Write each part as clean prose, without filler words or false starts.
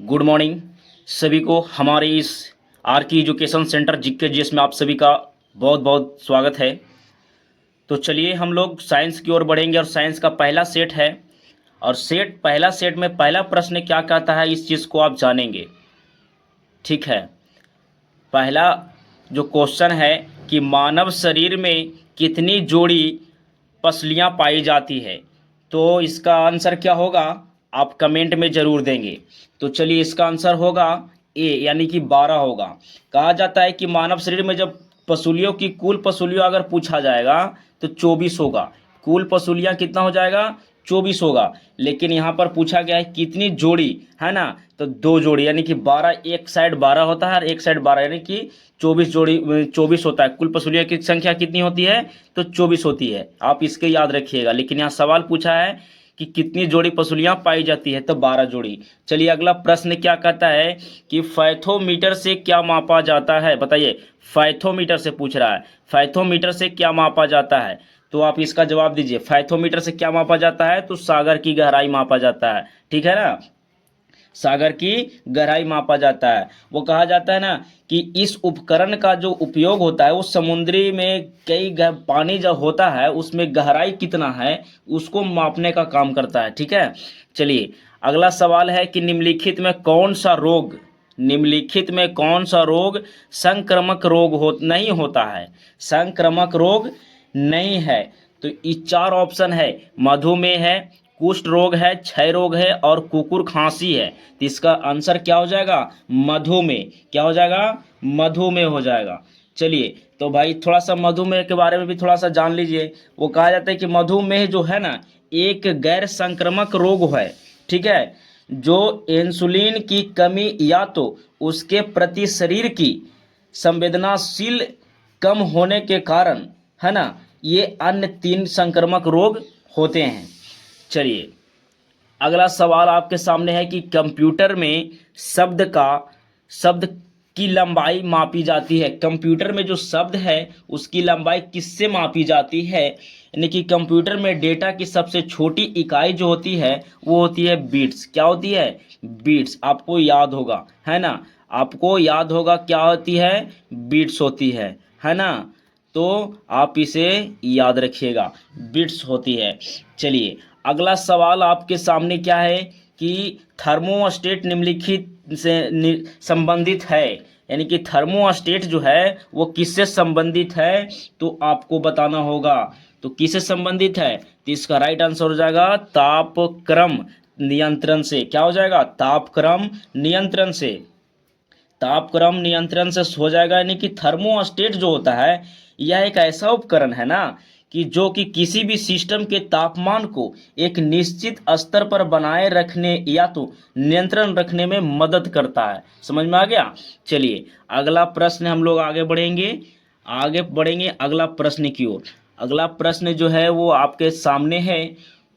Good morning सभी को। हमारे इस आर की एजुकेशन सेंटर जीके जीएस में आप सभी का बहुत बहुत स्वागत है। तो चलिए हम लोग साइंस की ओर बढ़ेंगे और साइंस का पहला सेट है। और पहला सेट में पहला प्रश्न क्या कहता है इस चीज़ को आप जानेंगे। ठीक है, पहला जो क्वेश्चन है कि मानव शरीर में कितनी जोड़ी पसलियाँ पाई जाती है। तो इसका आंसर क्या होगा आप कमेंट में ज़रूर देंगे। तो चलिए इसका आंसर होगा ए यानी कि 12 होगा। कहा जाता है कि मानव शरीर में जब पसुलियों की कुल पसुलियों अगर पूछा जाएगा तो 24 होगा। कुल पसुलियाँ कितना हो जाएगा 24 होगा। लेकिन यहाँ पर पूछा गया है कितनी जोड़ी, है ना, तो 2 जोड़ी यानी कि 12। एक साइड 12 होता है और एक साइड 12 यानी कि 24 जोड़ी 24 होता है। कुल पसुलियों की संख्या कितनी होती है तो 24 होती है। आप इसके याद रखिएगा। लेकिन यहाँ सवाल पूछा है कि कितनी जोड़ी पसुलियाँ पाई जाती है तो 12 जोड़ी। चलिए अगला प्रश्न क्या कहता है कि फाइथोमीटर से क्या मापा जाता है। बताइए, फाइथोमीटर से पूछ रहा है, फाइथोमीटर से क्या मापा जाता है। तो आप इसका जवाब दीजिए। फाइथोमीटर से क्या मापा जाता है तो सागर की गहराई मापा जाता है। ठीक है ना, सागर की गहराई मापा जाता है। वो कहा जाता है ना कि इस उपकरण का जो उपयोग होता है वो समुद्री में पानी जब होता है उसमें गहराई कितना है उसको मापने का काम करता है। ठीक है, चलिए अगला सवाल है कि निम्नलिखित में कौन सा रोग संक्रामक रोग नहीं होता है। संक्रामक रोग नहीं है। तो ये 4 ऑप्शन है, मधुमेह है, कुष्ठ रोग है, क्षय रोग है और कुकुर खांसी है। तो इसका आंसर क्या हो जाएगा मधुमेह। क्या हो जाएगा मधुमेह हो जाएगा। चलिए तो भाई थोड़ा सा मधुमेह के बारे में भी थोड़ा सा जान लीजिए। वो कहा जाता है कि मधुमेह जो है ना एक गैर संक्रामक रोग है। ठीक है, जो इंसुलिन की कमी या तो उसके प्रति शरीर की संवेदनाशील कम होने के कारण, है ना, ये अन्य 3 संक्रामक रोग होते हैं। चलिए अगला सवाल आपके सामने है कि कंप्यूटर में शब्द की लंबाई मापी जाती है। कंप्यूटर में जो शब्द है उसकी लंबाई किससे मापी जाती है। यानी कि कंप्यूटर में डेटा की सबसे छोटी इकाई जो होती है वो होती है बीट्स। क्या होती है बीट्स। आपको याद होगा, है ना, आपको याद होगा क्या होती है बीट्स होती है ना। तो आप इसे याद रखिएगा, बिट्स होती है। चलिए अगला सवाल आपके सामने क्या है कि थर्मोस्टेट निम्नलिखित से संबंधित है। यानी कि थर्मोस्टेट जो है वो किससे संबंधित है तो आपको बताना होगा। तो किससे संबंधित है तो इसका राइट आंसर हो जाएगा तापक्रम नियंत्रण से। क्या हो जाएगा तापक्रम नियंत्रण से। तापक्रम नियंत्रण से हो जाएगा। यानी कि थर्मोस्टेट जो होता है यह एक ऐसा उपकरण है ना कि जो कि किसी भी सिस्टम के तापमान को एक निश्चित स्तर पर बनाए रखने या तो नियंत्रण रखने में मदद करता है। समझ में आ गया। चलिए अगला प्रश्न हम लोग आगे बढ़ेंगे अगला प्रश्न की ओर। अगला प्रश्न जो है वो आपके सामने है।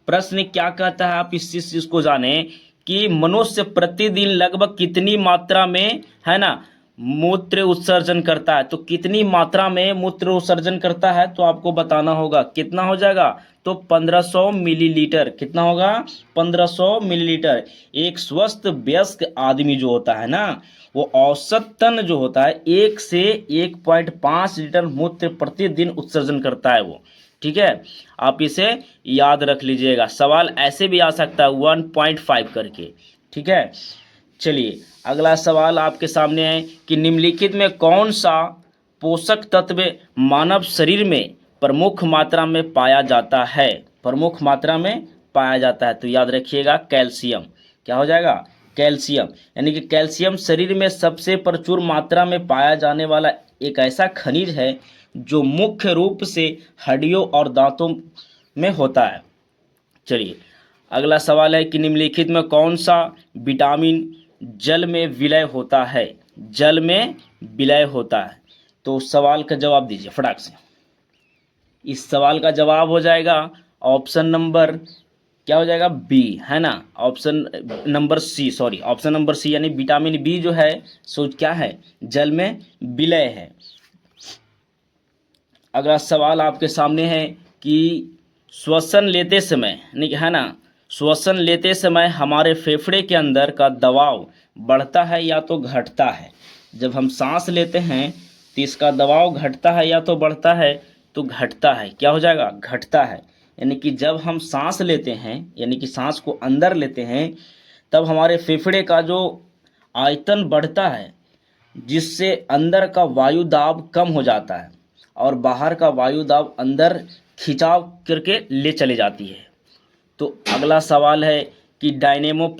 प्रश्न क्या कहता है आप इस चीज को जाने कि मनुष्य प्रतिदिन लगभग कितनी मात्रा में, है ना, मूत्र उत्सर्जन करता है। तो कितनी मात्रा में मूत्र उत्सर्जन करता है तो आपको बताना होगा। कितना हो जाएगा तो 1500 मिलीलीटर। कितना होगा 1500 मिलीलीटर। एक स्वस्थ वयस्क आदमी जो होता है ना वो औसतन जो होता है 1 से 1.5 लीटर मूत्र प्रतिदिन उत्सर्जन करता है वो। ठीक है, आप इसे याद रख लीजिएगा। सवाल ऐसे भी आ सकता है 1.5 करके। ठीक है, चलिए अगला सवाल आपके सामने है कि निम्नलिखित में कौन सा पोषक तत्व मानव शरीर में प्रमुख मात्रा में पाया जाता है। प्रमुख मात्रा में पाया जाता है तो याद रखिएगा कैल्शियम। क्या हो जाएगा कैल्शियम। यानी कि कैल्शियम शरीर में सबसे प्रचुर मात्रा में पाया जाने वाला एक ऐसा खनिज है जो मुख्य रूप से हड्डियों और दांतों में होता है। चलिए अगला सवाल है कि निम्नलिखित में कौन सा विटामिन जल में विलय होता है। जल में विलय होता है तो सवाल का जवाब दीजिए फटाक से। इस सवाल का जवाब हो जाएगा ऑप्शन नंबर क्या हो जाएगा बी, है ना, option number C, sorry option number C यानी विटामिन बी जो है सो क्या है जल में विलय है। अगला सवाल आपके सामने है कि श्वसन लेते समय, है ना, श्वसन लेते समय हमारे फेफड़े के अंदर का दबाव बढ़ता है या तो घटता है। जब हम सांस लेते हैं तो इसका दबाव घटता है या तो बढ़ता है, तो घटता है। क्या हो जाएगा? घटता है। यानी कि जब हम सांस लेते हैं, यानी कि सांस को अंदर लेते हैं, तब हमारे फेफड़े का जो आयतन बढ़ता है, जिससे अंदर का वायु दाब कम हो जाता है और बाहर का वायु दाब अंदर खिंचाव करके ले चले जाती है। तो अगला सवाल है कि डायनेमो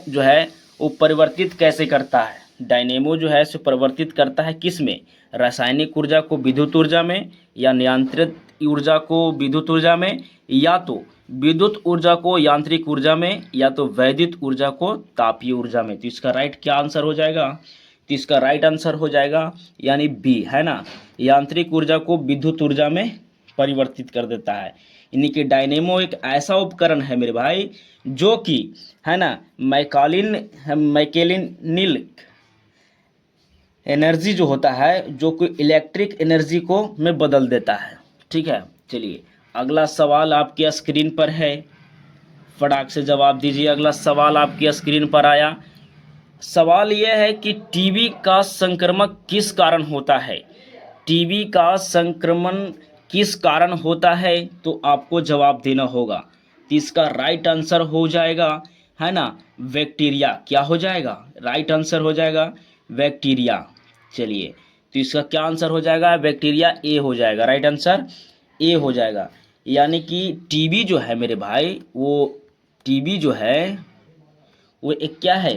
जो है वो परिवर्तित कैसे करता है? डायनेमो जो है सो परिवर्तित करता है किस में? रासायनिक ऊर्जा को विद्युत ऊर्जा में, या नियंत्रित ऊर्जा को विद्युत ऊर्जा में, या तो विद्युत ऊर्जा को यांत्रिक ऊर्जा में, या तो वैद्युत ऊर्जा को तापीय ऊर्जा में। तो इसका राइट क्या आंसर हो जाएगा? तो इसका राइट आंसर हो जाएगा यानी बी, है ना, यांत्रिक ऊर्जा को विद्युत ऊर्जा में परिवर्तित कर देता है। यानी कि डायनेमो एक ऐसा उपकरण है मेरे भाई जो कि, है ना, मैकेनिकल एनर्जी जो होता है, जो कि इलेक्ट्रिक एनर्जी को में बदल देता है। ठीक है, चलिए अगला सवाल आपके स्क्रीन पर है, फटाक से जवाब दीजिए। अगला सवाल आपकी स्क्रीन पर आया। सवाल यह है कि टीबी का संक्रमण किस कारण होता है? टीबी का संक्रमण किस कारण होता है? तो आपको जवाब देना होगा। तो इसका राइट आंसर हो जाएगा, है ना, बैक्टीरिया। क्या हो जाएगा? राइट आंसर हो जाएगा बैक्टीरिया। चलिए, तो इसका क्या आंसर हो जाएगा? बैक्टीरिया, ए हो जाएगा। राइट आंसर ए हो जाएगा। यानी कि टीबी जो है मेरे भाई, वो टीबी जो है वो एक क्या है?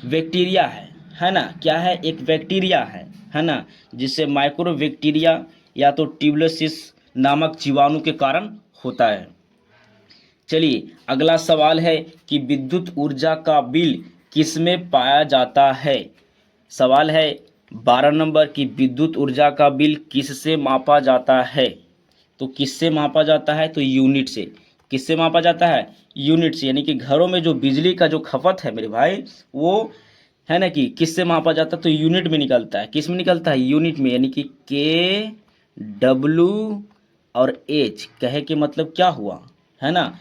बैक्टीरिया है ना, क्या है? एक बैक्टीरिया है ना, जिससे माइक्रो बैक्टीरिया या तो ट्यूबरकुलोसिस नामक जीवाणु के कारण होता है। चलिए अगला सवाल है कि विद्युत ऊर्जा का बिल किसमें पाया जाता है? सवाल है 12 नंबर की विद्युत ऊर्जा का बिल किससे मापा जाता है? तो किससे मापा जाता है? तो यूनिट से। किससे मापा जाता है? यूनिट से। यानी कि घरों में जो बिजली का जो खपत है मेरे भाई, वो है ना कि किससे मापा जाता है? तो यूनिट में निकलता है। किस में निकलता है? यूनिट में। यानी कि के, डब्लू और एच, कहे के मतलब क्या हुआ, है ना,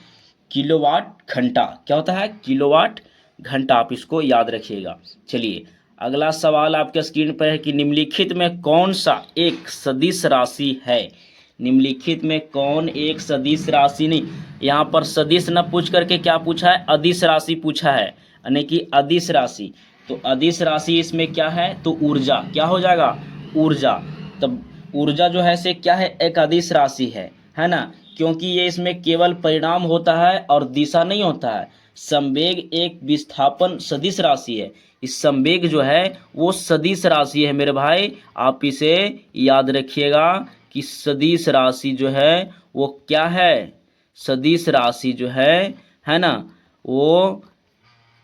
किलोवाट घंटा। क्या होता है? किलोवाट घंटा। आप इसको याद रखिएगा। चलिए अगला सवाल आपके स्क्रीन पर है कि निम्नलिखित में कौन सा एक सदिश राशि है? निम्नलिखित में कौन एक सदिश राशि, नहीं, यहाँ पर सदिश न पूछ करके क्या पूछा है? अदिश राशि पूछा है, यानी कि अदिश राशि। तो अदिश राशि इसमें क्या है? तो ऊर्जा। क्या हो जाएगा? ऊर्जा। तब ऊर्जा जो है से क्या है? एक अदिश राशि है ना, क्योंकि ये इसमें केवल परिणाम होता है और दिशा नहीं होता है। संवेग एक विस्थापन सदिश राशि है। इस संवेग जो है वो सदिश राशि है मेरे भाई, आप इसे याद रखिएगा कि सदिश राशि जो है वो क्या है? सदिश राशि जो है ना, वो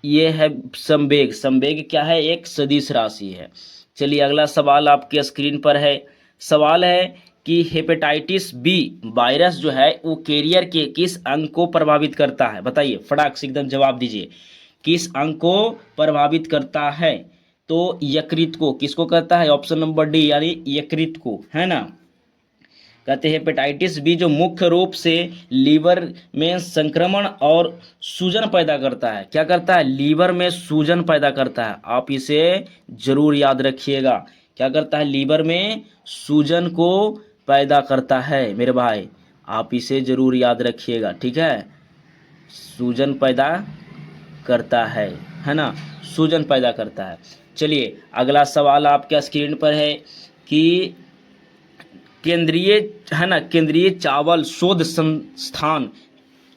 ये है संवेग। संवेग क्या है? एक सदिश राशि है। चलिए अगला सवाल आपके स्क्रीन पर है। सवाल है कि हेपेटाइटिस बी वायरस जो है वो कैरियर के किस अंग को प्रभावित करता है? बताइए, फटाक से एकदम जवाब दीजिए। किस अंग को प्रभावित करता है? तो यकृत को। किसको करता है? ऑप्शन नंबर डी, यानी यकृत को, है ना। कहते हैं हेपेटाइटिस बी जो मुख्य रूप से लीवर में संक्रमण और सूजन पैदा करता है। क्या करता है? लीवर में सूजन पैदा करता है। आप इसे जरूर याद रखिएगा। क्या करता है? लीवर में सूजन को पैदा करता है मेरे भाई, आप इसे जरूर याद रखिएगा। ठीक है, सूजन पैदा करता है ना, सूजन पैदा करता है। चलिए अगला सवाल आपके स्क्रीन पर है कि केंद्रीय, है ना, केंद्रीय चावल शोध संस्थान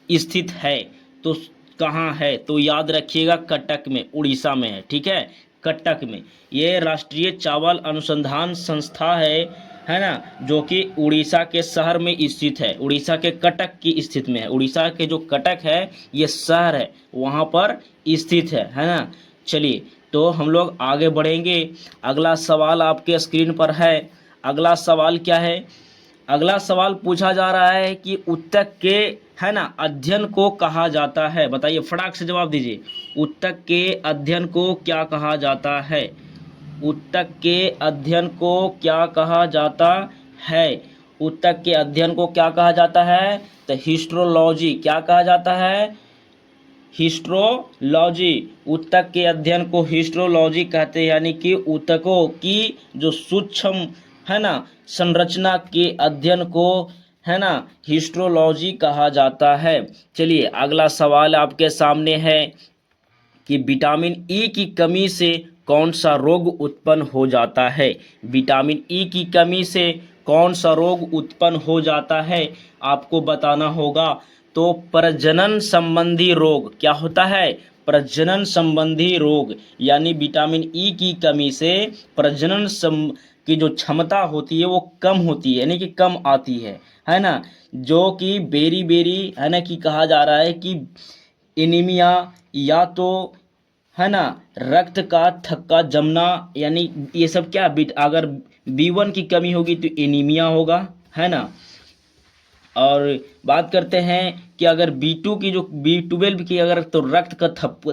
स्थित है तो कहाँ है? तो याद रखिएगा कटक में, उड़ीसा में है। ठीक है, कटक में। ये राष्ट्रीय चावल अनुसंधान संस्था है ना, जो कि उड़ीसा के शहर में स्थित है। उड़ीसा के कटक की स्थित में है। उड़ीसा के जो कटक है ये शहर है, वहाँ पर स्थित है ना। चलिए तो हम लोग आगे बढ़ेंगे। अगला सवाल आपके स्क्रीन पर है। अगला सवाल क्या है? अगला सवाल पूछा जा रहा है कि ऊतक के, है ना, अध्ययन को कहा जाता है। बताइए, फटाक से जवाब दीजिए। ऊतक के अध्ययन को क्या कहा जाता है? ऊतक के अध्ययन को क्या कहा जाता है? ऊतक के अध्ययन को क्या कहा जाता है? तो हिस्टोलॉजी। क्या कहा जाता है? हिस्ट्रोलॉजी, ऊतक के अध्ययन को हिस्ट्रोलॉजी कहते हैं, यानी कि ऊतकों की जो सूक्ष्म है ना संरचना के अध्ययन को है ना हिस्ट्रोलॉजी कहा जाता है। चलिए अगला सवाल आपके सामने है कि विटामिन ई की कमी से कौन सा रोग उत्पन्न हो जाता है। विटामिन ई की कमी से कौन सा रोग उत्पन्न हो जाता है आपको बताना होगा। तो प्रजनन संबंधी रोग क्या होता है, प्रजनन संबंधी रोग, यानी विटामिन ई की कमी से प्रजनन की जो क्षमता होती है वो कम होती है, यानी कि कम आती है ना, जो कि बेरी बेरी है ना कि कहा जा रहा है कि एनीमिया, या तो है ना रक्त का थक्का जमना, यानी ये सब क्या अगर B1 की कमी होगी तो एनीमिया होगा, है ना। और बात करते हैं कि अगर B2 की जो B12 की अगर तो रक्त का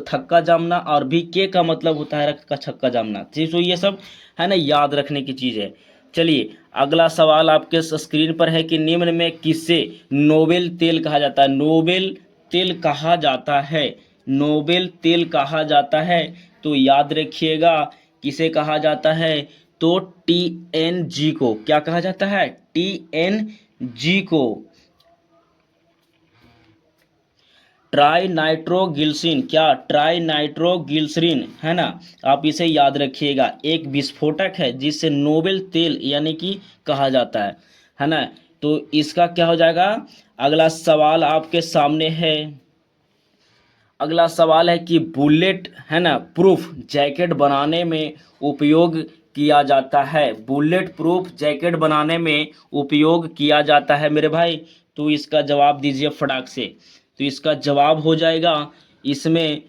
थक्का जमना, और VK का मतलब होता है रक्त का थक्का जमना। तो ये सब है ना याद रखने की चीज़ है। चलिए अगला सवाल आपके स्क्रीन पर है कि निम्न में किसे नोबेल तेल कहा जाता है। नोबेल तेल कहा जाता है, नोबेल तेल कहा जाता है, तो याद रखिएगा किसे कहा जाता है, तो TNG को। क्या कहा जाता है, TNG को, ट्राई नाइट्रोग्लिसरीन। क्या, ट्राई नाइट्रोग्लिसरीन, है ना। आप इसे याद रखिएगा, एक विस्फोटक है जिसे नोबेल तेल यानी कि कहा जाता है ना। तो इसका क्या हो जाएगा। अगला सवाल आपके सामने है, अगला सवाल है कि बुलेट है ना प्रूफ जैकेट बनाने में उपयोग किया जाता है। बुलेट प्रूफ जैकेट बनाने में उपयोग किया जाता है मेरे भाई। तो इसका जवाब दीजिए फटाक से। तो इसका जवाब हो जाएगा इसमें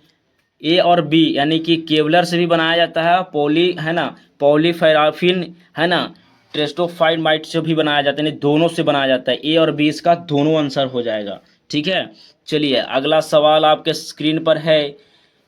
A और B, यानी कि केवलर से भी बनाया जाता है, पॉली है ना पॉलीफेराफिन है ना ट्रेस्टोफाइड माइट से भी बनाया जाता है, यानी दोनों से बनाया जाता है। A और B इसका दोनों आंसर हो जाएगा। ठीक है। चलिए अगला सवाल आपके स्क्रीन पर है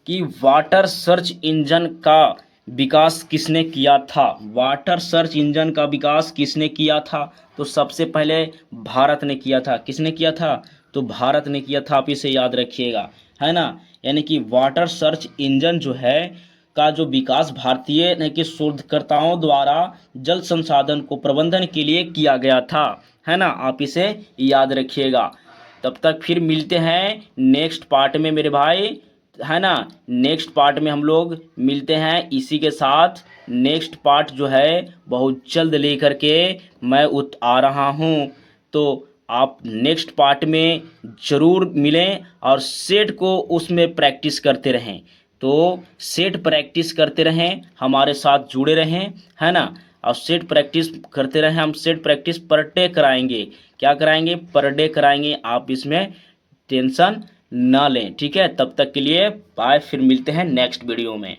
कि वाटर सर्च इंजन का विकास किसने किया था। वाटर सर्च इंजन का विकास किसने किया था। तो सबसे पहले भारत ने किया था। किसने किया था, तो भारत ने किया था। आप इसे याद रखिएगा, है ना। यानी कि वाटर सर्च इंजन जो है का जो विकास भारतीय ने कि शोधकर्ताओं द्वारा जल संसाधन को प्रबंधन के लिए किया गया था, है ना। आप इसे याद रखिएगा। तब तक फिर मिलते हैं नेक्स्ट पार्ट में मेरे भाई, है ना। नेक्स्ट पार्ट में हम लोग मिलते हैं। इसी के साथ नेक्स्ट पार्ट जो है बहुत जल्द लेकर के मैं आ रहा हूँ। तो आप नेक्स्ट पार्ट में ज़रूर मिलें और सेट को उसमें प्रैक्टिस करते रहें। तो सेट प्रैक्टिस करते रहें, हमारे साथ जुड़े रहें, है ना। और सेट प्रैक्टिस करते रहें। हम सेट प्रैक्टिस पर डे कराएंगे। क्या कराएंगे, पर डे कराएंगे। आप इसमें टेंशन ना लें, ठीक है। तब तक के लिए बाय, फिर मिलते हैं नेक्स्ट वीडियो में।